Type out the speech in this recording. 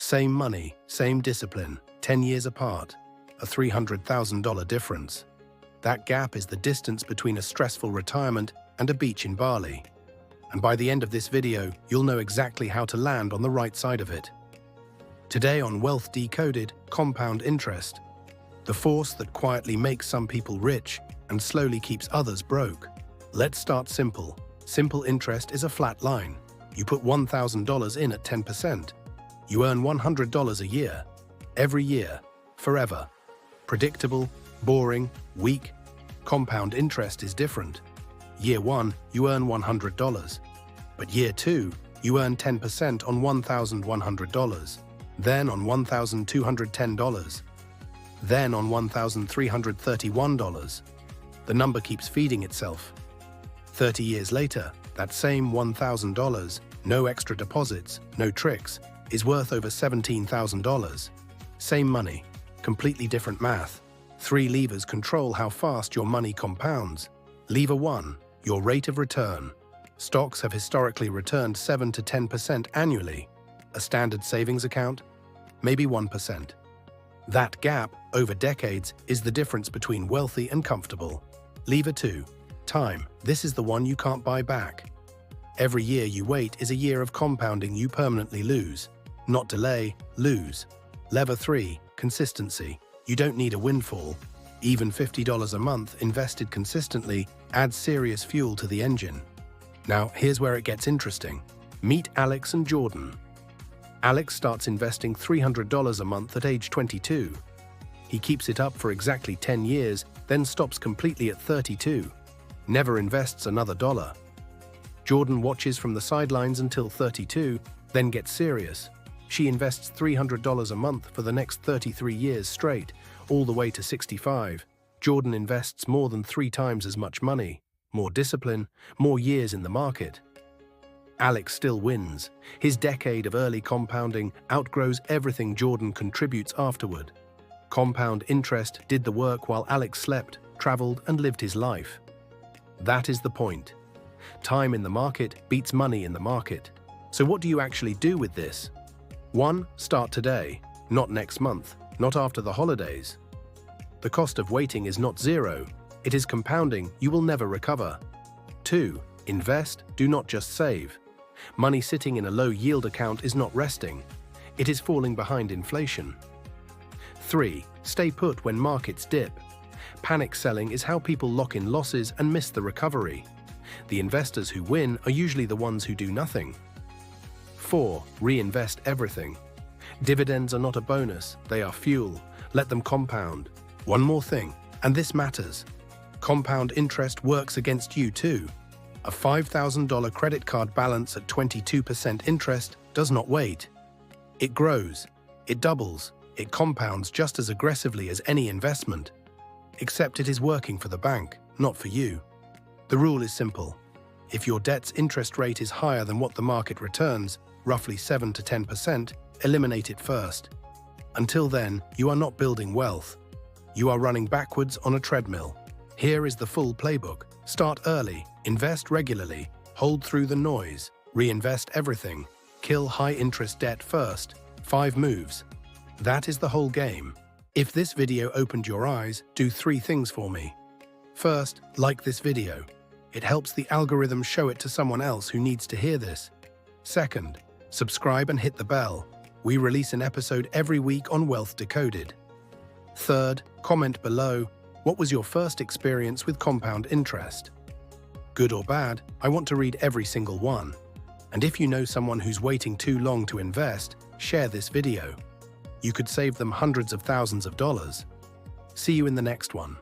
Same money, same discipline, 10 years apart, a $300,000 difference. That gap is the distance between a stressful retirement and a beach in Bali. And by the end of this video, you'll know exactly how to land on the right side of it. Today on Wealth Decoded, compound interest, the force that quietly makes some people rich and slowly keeps others broke. Let's start simple. Simple interest is a flat line. You put $1,000 in at 10%. You earn $100 a year. Every year. Forever. Predictable, boring, weak. Compound interest is different. Year 1, you earn $100. But year 2, you earn 10% on $1,100. Then on $1,210. Then on $1,331. The number keeps feeding itself. 30 years later, that same $1,000, no extra deposits, no tricks, is worth over $17,000. Same money, completely different math. 3 levers control how fast your money compounds. Lever 1, your rate of return. Stocks have historically returned 7 to 10% annually. A standard savings account? Maybe 1%. That gap, over decades, is the difference between wealthy and comfortable. Lever 2, time. This is the one you can't buy back. Every year you wait is a year of compounding you permanently lose. Not delay, lose. Lever 3, consistency. You don't need a windfall. Even $50 a month invested consistently adds serious fuel to the engine. Now, here's where it gets interesting. Meet Alex and Jordan. Alex starts investing $300 a month at age 22. He keeps it up for exactly 10 years, then stops completely at 32. Never invests another dollar. Jordan watches from the sidelines until 32, then gets serious. She invests $300 a month for the next 33 years straight, all the way to 65. Jordan invests more than 3 times as much money, more discipline, more years in the market. Alex still wins. His decade of early compounding outgrows everything Jordan contributes afterward. Compound interest did the work while Alex slept, traveled, and lived his life. That is the point. Time in the market beats money in the market. So what do you actually do with this? 1. Start today, not next month, not after the holidays. The cost of waiting is not zero. It is compounding you will never recover. 2. Invest, do not just save. Money sitting in a low-yield account is not resting. It is falling behind inflation. 3. Stay put when markets dip. Panic selling is how people lock in losses and miss the recovery. The investors who win are usually the ones who do nothing. 4. Reinvest everything. Dividends are not a bonus, they are fuel. Let them compound. One more thing, and this matters. Compound interest works against you too. A $5,000 credit card balance at 22% interest does not wait. It grows, it doubles, it compounds just as aggressively as any investment. Except it is working for the bank, not for you. The rule is simple. If your debt's interest rate is higher than what the market returns, roughly 7 to 10%, eliminate it first. Until then, you are not building wealth. You are running backwards on a treadmill. Here is the full playbook. Start early, invest regularly, hold through the noise, reinvest everything, kill high-interest debt first. 5 moves. That is the whole game. If this video opened your eyes, do 3 things for me. First, like this video. It helps the algorithm show it to someone else who needs to hear this. Second, subscribe and hit the bell. We release an episode every week on Wealth Decoded. Third, comment below. What was your first experience with compound interest? Good or bad, I want to read every single one. And if you know someone who's waiting too long to invest, share this video. You could save them hundreds of thousands of dollars. See you in the next one.